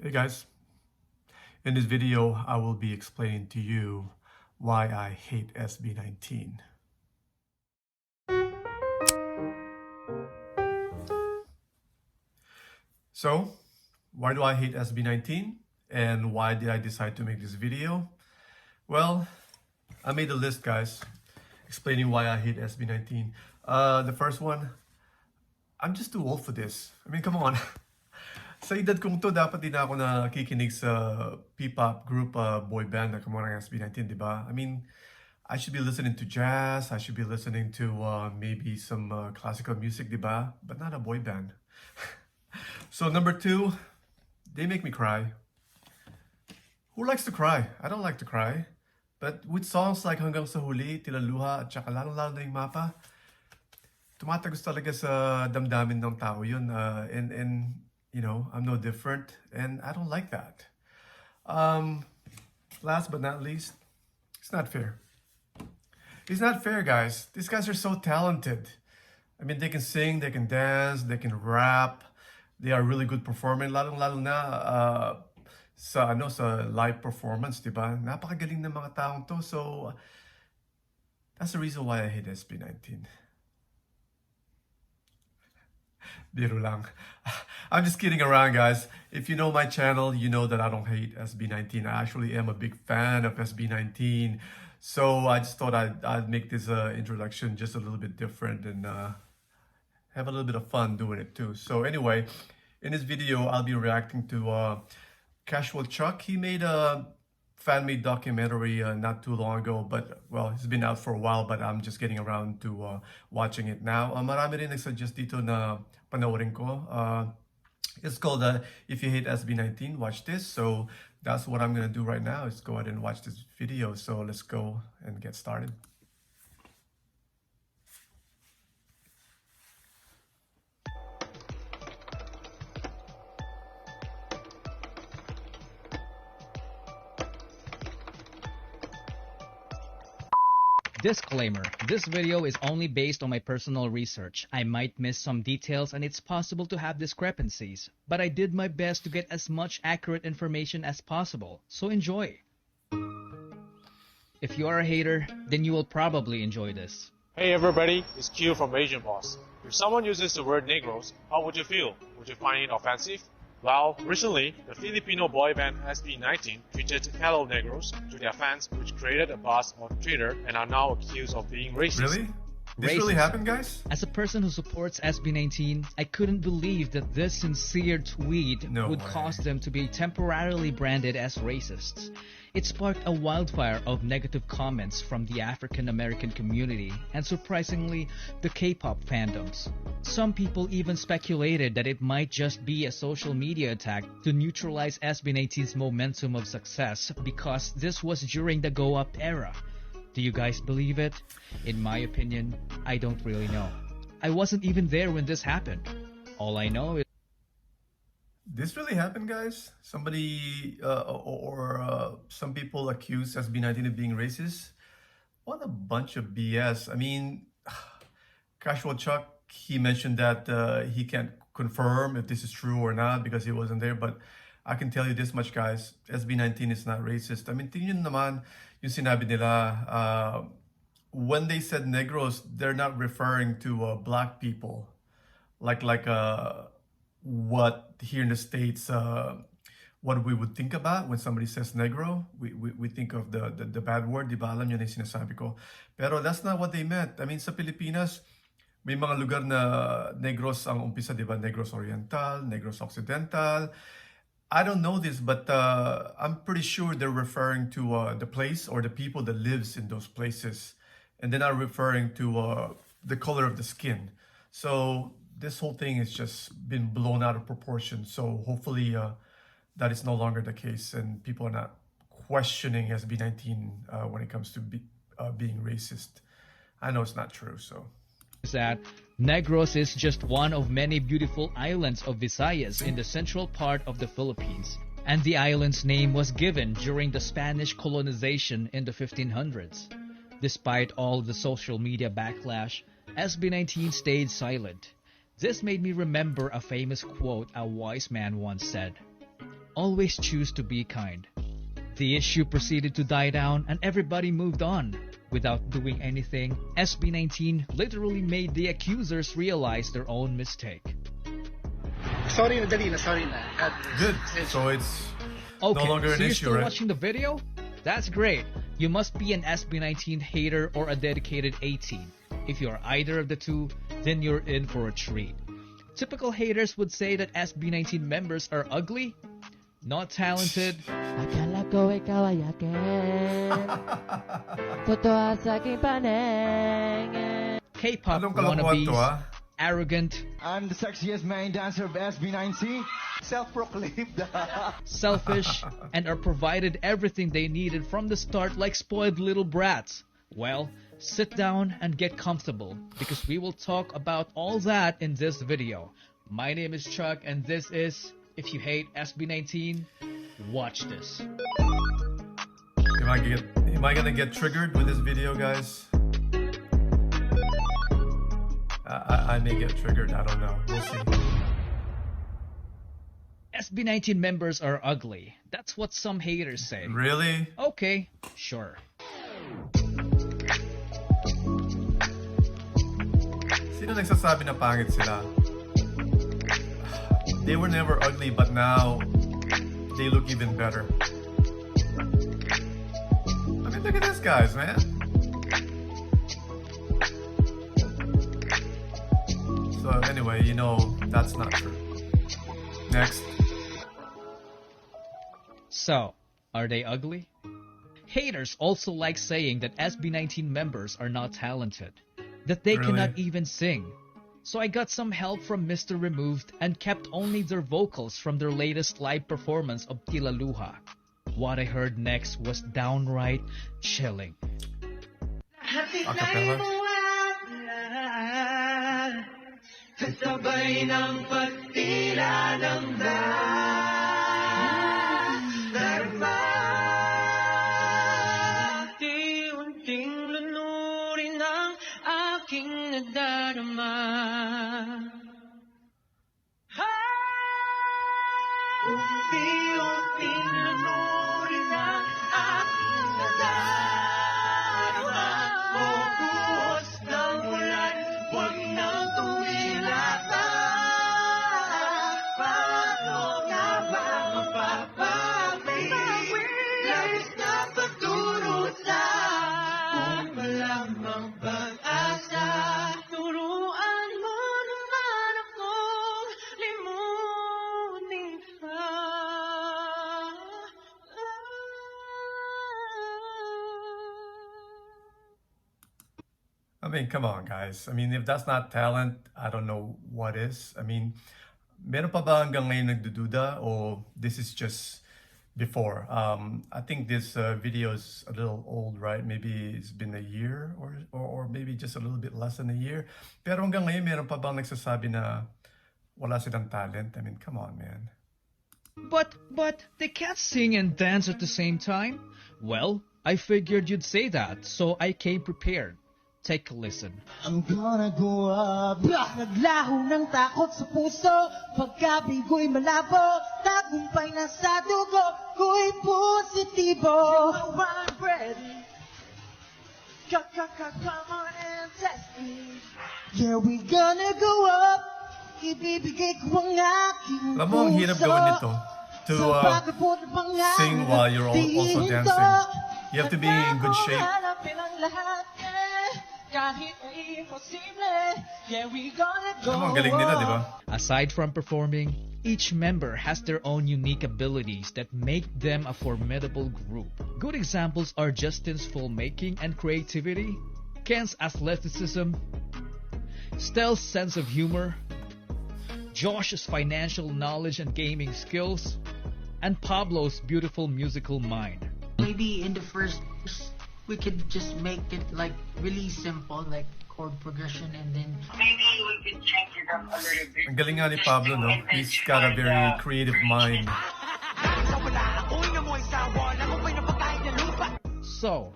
Hey guys, in this video I will be explaining to you why I hate SB19. So, why do I hate SB19 and why did I decide to make this video? Well, I made a list, guys, explaining why I hate SB19. The first one, I'm just too old for this. I mean, come on. Sa edad kong to, dapat din ako nakikinig sa P-pop group boy band na kumuha ng SB19, di ba? I mean, I should be listening to jazz, I should be listening to maybe some classical music, di ba? But not a boy band. So number two, they make me cry. Who likes to cry? I don't like to cry. But with songs like Hanggang sa Huli, Tila Luha, at saka lalong-lalo na yung Mapa, tumatagos talaga sa damdamin ng tao yun. And you know, I'm no different, and I don't like that. Last but not least, it's not fair. It's not fair, guys. These guys are so talented. I mean, they can sing, they can dance, they can rap. They are really good performing. Lalong-lalo na sa live performance, di ba? Napakagaling ng mga taong to. So that's the reason why I hate SB19. Biro lang. I'm just kidding around, guys. If you know my channel, you know that I don't hate SB19. I actually am a big fan of SB19. So I just thought I'd make this introduction just a little bit different and have a little bit of fun doing it too. So anyway, in this video, I'll be reacting to Casual Chuck. He made a fan-made documentary not too long ago, but well, it's been out for a while, but I'm just getting around to watching it now. Marami rin nagsuggest dito na panoorin ko. It's called If You Hate SB19, watch this. So that's what I'm gonna do right now, is go ahead and watch this video. So let's go and get started. Disclaimer, this video is only based on my personal research. I might miss some details and it's possible to have discrepancies, but I did my best to get as much accurate information as possible, so enjoy. If you are a hater, then you will probably enjoy this. Hey everybody, it's Q from Asian Boss. If someone uses the word Negros, how would you feel? Would you find it offensive? Well, recently, the Filipino boy band SB19 tweeted Hello Negros to their fans, which created a buzz on Twitter and are now accused of being racist. Really? This really happened, guys? As a person who supports SB19, I couldn't believe that this sincere tweet would cause them to be temporarily branded as racists. It sparked a wildfire of negative comments from the African American community and, surprisingly, the K-pop fandoms. Some people even speculated that it might just be a social media attack to neutralize SB19's momentum of success because this was during the Go Up era. Do you guys believe it? In my opinion, I don't really know. I wasn't even there when this happened. All I know is this really happened, guys? Somebody some people accuse SB19 of being racist? What a bunch of BS. I mean, Casual Chuck, he mentioned that he can't confirm if this is true or not because he wasn't there, but I can tell you this much, guys. SB19 is not racist. I mean, tingnan naman yung sinabi nila. When they said Negros, they're not referring to black people. Like what here in the States, what we would think about when somebody says Negro. We think of the bad word, di ba? Alam nyo na yung sinasabi ko. Pero that's not what they meant. I mean, sa Pilipinas, may mga lugar na Negros ang umpisa, di ba? Negros Oriental, Negros Occidental. I don't know this, but I'm pretty sure they're referring to the place or the people that lives in those places. And they're not referring to the color of the skin. So this whole thing has just been blown out of proportion. So hopefully that is no longer the case and people are not questioning SB19 when it comes to being racist. I know it's not true, so. That Negros is just one of many beautiful islands of Visayas in the central part of the Philippines. And the island's name was given during the Spanish colonization in the 1500s. Despite all the social media backlash, SB19 stayed silent. This made me remember a famous quote a wise man once said. always choose to be kind. The issue proceeded to die down and everybody moved on. Without doing anything, SB19 literally made the accusers realize their own mistake. Sorry na, dali na, sorry na. Good. So it's Okay, no longer so an you're issue, still right? watching the video? That's great. You must be an SB19 hater or a dedicated 18. If you're either of the two, then you're in for a treat. Typical haters would say that SB19 members are ugly, not talented, Akala ko ikaw ay akin. Totoo sa aking paningin. K-pop Anong kalokohan to, wannabes, arrogant, I'm the sexiest main dancer of SB19. Self-proclaimed. selfish, and are provided everything they needed from the start like spoiled little brats. Well, sit down and get comfortable because we will talk about all that in this video. My name is Chuck and this is If You Hate SB19, Watch This. Am I gonna get triggered with this video, guys? I may get triggered. I don't know. We'll see. SB19 members are ugly. That's what some haters say. Really? Okay, sure. Sino nagsasabi na pangit sila? They were never ugly, but now they look even better. I mean, look at this, guys, man. So anyway, you know that's not true. Next. So, are they ugly? Haters also like saying that SB19 members are not talented, that they Really? cannot even sing. So I got some help from Mr. Removed and kept only their vocals from their latest live performance of Tila Luha. What I heard next was downright chilling. Acapella. Kasabay ng pagtila ng darma. Unti-unting lunurin ang aking nadarama. Unti-unting lunurin ang aking nadarama. O buhos ng ulan, huwag nang tumilata. Paano nga ba mapapawi? Labis na pagdurusa. Kung walang mang pag-asa, turuan mo naman akong limutin ka. I mean, come on, guys. I mean, if that's not talent, I don't know what is. I mean, meron pa ba hanggang ngayon nagdududa o this is just before? I think this video is a little old, right? Maybe it's been a year or maybe just a little bit less than a year. Pero hanggang ngayon, meron pa bang nagsasabi na wala silang talent? I mean, come on, man. But they can't sing and dance at the same time? Well, I figured you'd say that, so I came prepared. Take a listen. I'm gonna go up. Naglaho ng takot sa puso, pagkabig ko'y malabo, tagumpay na sa dugo, ko'y positibo. I'm ready. Come on and test me. Yeah, we gonna go up. Ibibigay ko ang aking Alam mo, ang hirap gawin nito. To sing while you're also dancing. You have to be in good shape. Alam mo, ang galing nila, di ba? Aside from performing, each member has their own unique abilities that make them a formidable group. Good examples are Justin's filmmaking and creativity, Ken's athleticism, Stell's sense of humor, Josh's financial knowledge and gaming skills, and Pablo's beautiful musical mind. Maybe in the first, we could just make it like really simple, like chord progression, and then Maybe we could change it up a little bit. Ang galing nga ni Pablo, no? He's got a very creative mind. So,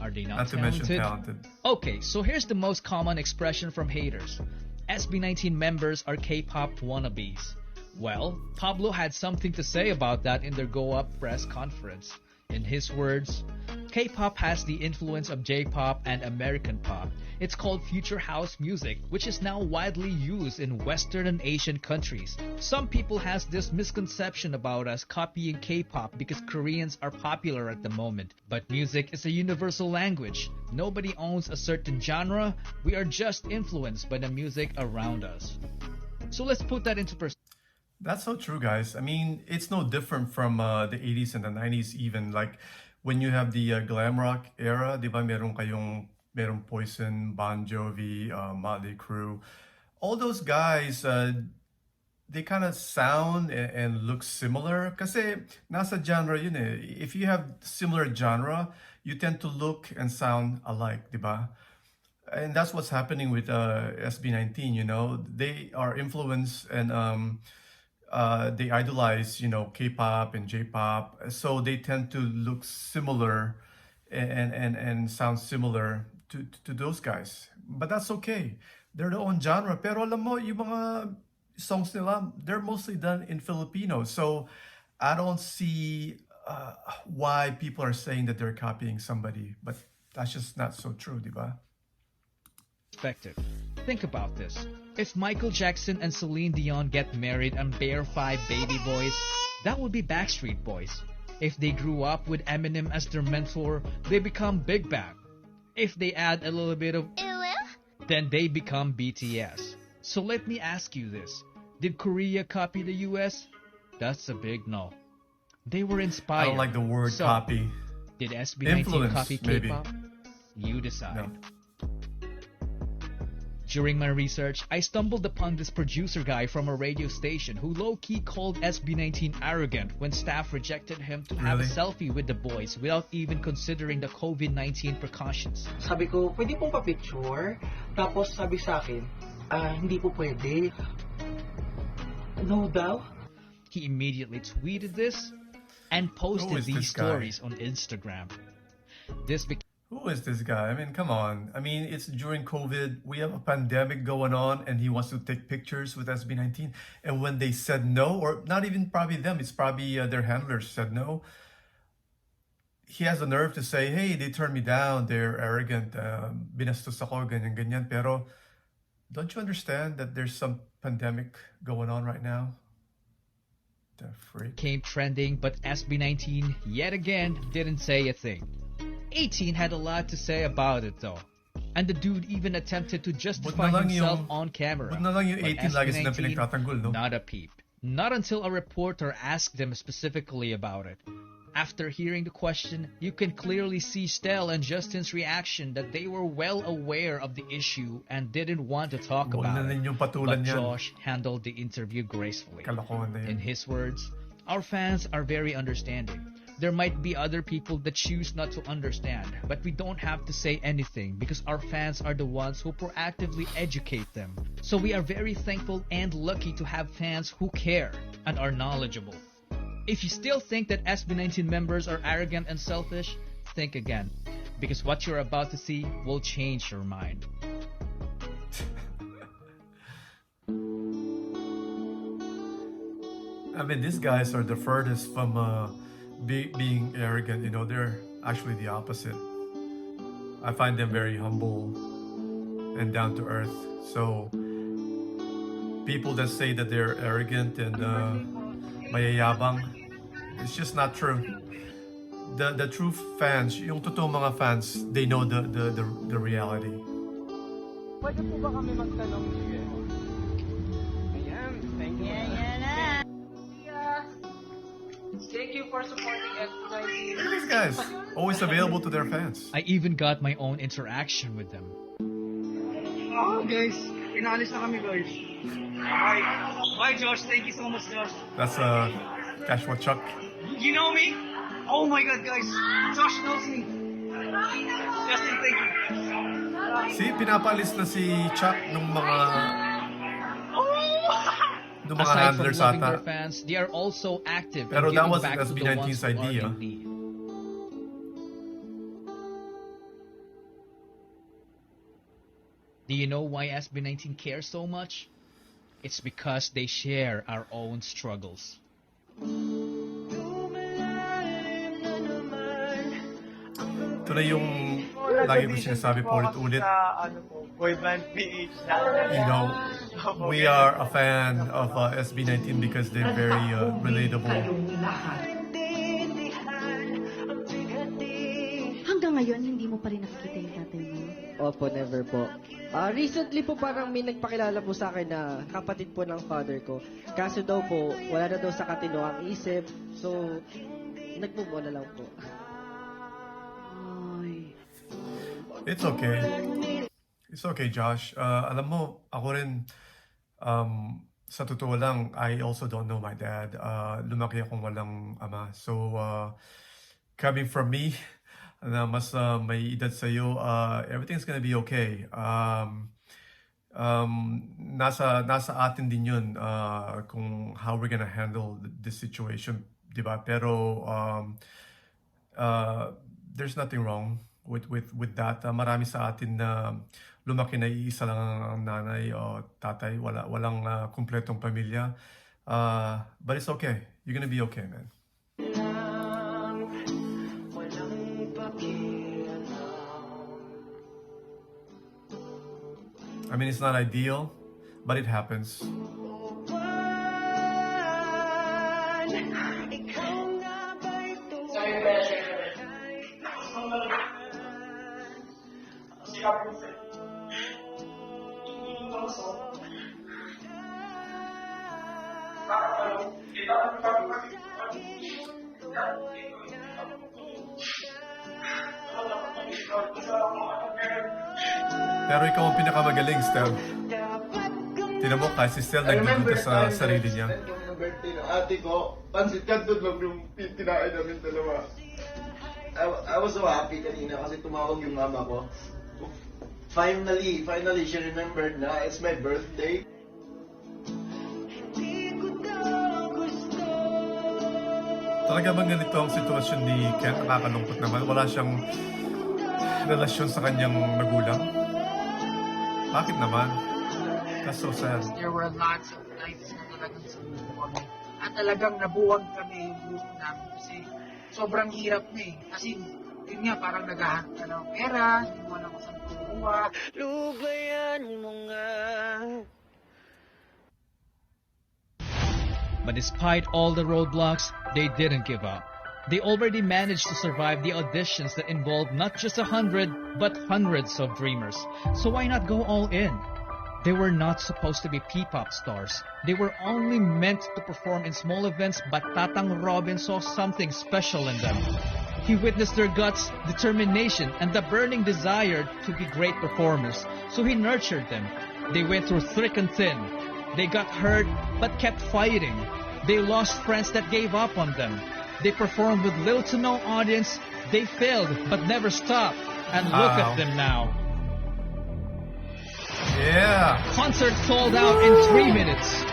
are they not Not to mention talented? talented. Okay, so here's the most common expression from haters. SB19 members are K-pop wannabes. Well, Pablo had something to say about that in their Go Up press conference. In his words, K-pop has the influence of J-pop and American pop. It's called future house music, which is now widely used in Western and Asian countries. Some people has this misconception about us copying K-pop because Koreans are popular at the moment. But music is a universal language. Nobody owns a certain genre. We are just influenced by the music around us. So let's put that into perspective. That's so true, guys. I mean, it's no different from the 80s and the 90s even. Like, when you have the glam rock era, di ba, merong Poison, Bon Jovi, Motley Crue. All those guys, they kind of sound and look similar. Kasi nasa genre yun eh. If you have similar genre, you tend to look and sound alike, di ba? And that's what's happening with SB19, you know. They are influenced and they idolize, you know, K-pop and J-pop, so they tend to look similar and sound similar to those guys. But that's okay. They're their own genre. Pero alam mo, yung mga songs nila, they're mostly done in Filipino. So I don't see why people are saying that they're copying somebody. But that's just not so true, di ba? Think about this. If Michael Jackson and Celine Dion get married and bear 5 baby boys, that would be Backstreet Boys. If they grew up with Eminem as their mentor, they become Big Bang. If they add a little bit of then they become BTS. So let me ask you this. Did Korea copy the US? That's a big no. They were inspired. I don't like the word copy. Did SB19 copy K-pop? Maybe. You decide. No. During my research, I stumbled upon this producer guy from a radio station who low-key called SB19 arrogant when staff rejected him to have a selfie with the boys without even considering the COVID-19 precautions. Sabi ko, pwede pong pa-picture? Tapos sabi sa akin, hindi po pwede. No daw? He immediately tweeted this and posted these stories on Instagram. Who is this guy? I mean, come on. I mean, it's during COVID. We have a pandemic going on, and he wants to take pictures with SB19. And when they said no, or not even probably them, it's probably their handlers said no, he has the nerve to say, hey, they turned me down. They're arrogant. Binastos ako, ganyan, ganyan. Pero don't you understand that there's some pandemic going on right now? The freak. Came trending, but SB19 yet again didn't say a thing. 18 had a lot to say about it though. And the dude even attempted to justify himself on camera. But na lang yung 18 lagi silang pinagtatanggol, no? Not a peep. Not until a reporter asked them specifically about it. After hearing the question, you can clearly see Stel and Justin's reaction that they were well aware of the issue and didn't want to talk about it. But Josh handled the interview gracefully. In his words, our fans are very understanding. There might be other people that choose not to understand, but we don't have to say anything because our fans are the ones who proactively educate them. So we are very thankful and lucky to have fans who care and are knowledgeable. If you still think that SB19 members are arrogant and selfish, think again, because what you're about to see will change your mind. I mean, these guys are the furthest from being arrogant. You know, they're actually the opposite. I find them very humble and down to earth. So people that say that they're arrogant and mayayabang, it's just not true. The true fans, yung totoong mga fans, they know the reality. Pwede po ba kami magtanong, Miguel? Ayan, thank you. Thank you for supporting SB19. Look at these guys, always available to their fans. I even got my own interaction with them. Oh, guys, inalis na kami, guys. Bye. Bye, Josh. Thank you so much, Josh. That's Casual Chuck. You know me? Oh my God, guys. Josh knows me. Justin, thank you. See, pinapalis na si Chuck nung mga Aside from loving their fans, they are also active Pero in that giving wasn't back to the ones SB19's who are idea. in need. Do you know why SB19 cares so much? It's because they share our own struggles. Ito na yung lagi ko sinasabi po ulit. Boy band PH You know, we are a fan of SB19 because they're very relatable. Hanggang ngayon, hindi mo pa rin nakikita yung tatay mo? Opo, never po. Recently po parang may nagpakilala po sa akin na kapatid po ng father ko. Kaso daw po, wala na daw sa katino ang isip. So, nagmumula lang po. It's okay. It's okay, Josh. Alam mo, ako rin, sa totoo lang, I also don't know my dad. Lumaki akong walang ama. So, coming from me, na mas may edad sa'yo, everything's gonna be okay. Nasa atin din yun kung how we're gonna handle this situation, di ba? Pero there's nothing wrong with that. Marami sa atin na lumaki na iisa lang ang nanay o tatay, walang kumpletong pamilya. But it's okay. You're gonna be okay, man. I mean, it's not ideal, but it happens. Pero ikaw ang pinakamagaling, Stel. Tignan mo, kasi Stel nagdududa sa sarili niya. Yung birthday ng ate ko, pansit kanto lang yung tinain namin dalawa. I was so happy kanina kasi tumawag yung mama ko. Finally, she remembered na it's my birthday. Talaga bang ganito ang sitwasyon ni Ken? Nakakalungkot naman. Wala siyang relasyon sa kanyang magulang. Bakit naman? That's so sad. There were lots of nights na talagang sumubuwag. At talagang nabuwag kami yung group namin kasi sobrang hirap na eh. Kasi yun nga, parang naghahanap ka ng pera, hindi mo alam kung saan kumuha. Lubayan mo nga. But despite all the roadblocks, they didn't give up. They already managed to survive the auditions that involved not just 100, but hundreds of dreamers. So why not go all in? They were not supposed to be P-pop stars. They were only meant to perform in small events, but Tatang Robin saw something special in them. He witnessed their guts, determination, and the burning desire to be great performers. So he nurtured them. They went through thick and thin. They got hurt, but kept fighting. They lost friends that gave up on them. They performed with little to no audience. They failed, but never stopped. And look at them now. Yeah. Concert sold out in 3 minutes.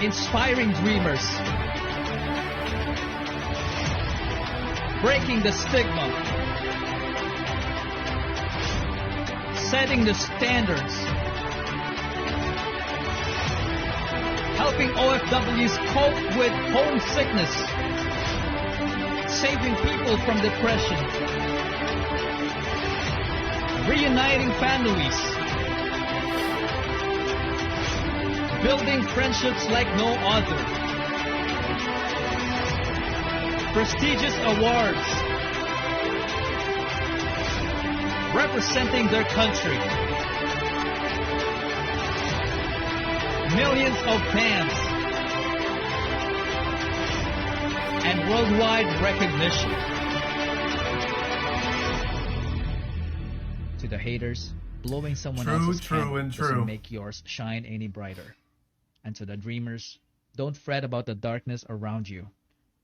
Inspiring dreamers. Breaking the stigma. Setting the standards. Helping OFWs cope with homesickness. Saving people from depression. Reuniting families. Building friendships like no other. Prestigious awards. Representing their country. Millions of fans. And worldwide recognition. To the haters, blowing someone else's candle doesn't make yours shine any brighter. And to the dreamers, don't fret about the darkness around you,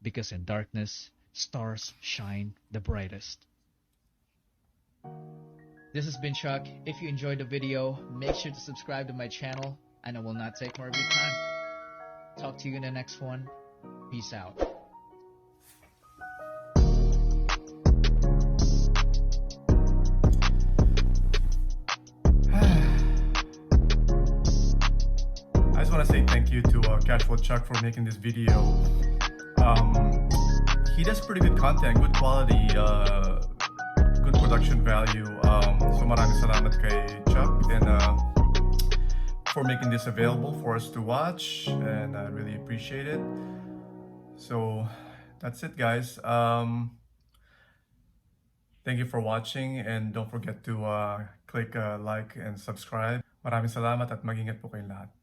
because in darkness, stars shine the brightest. This has been Chuck. If you enjoyed the video, make sure to subscribe to my channel, and I will not take more of your time. Talk to you in the next one. Peace out. want to say thank you to Casual Chuck for making this video. He does pretty good content, good quality, good production value. So maraming salamat kay Chuck and for making this available for us to watch, and I really appreciate it. So that's it, guys. Thank you for watching, and don't forget to click like and subscribe. Maraming salamat at mag-ingat po kayong lahat.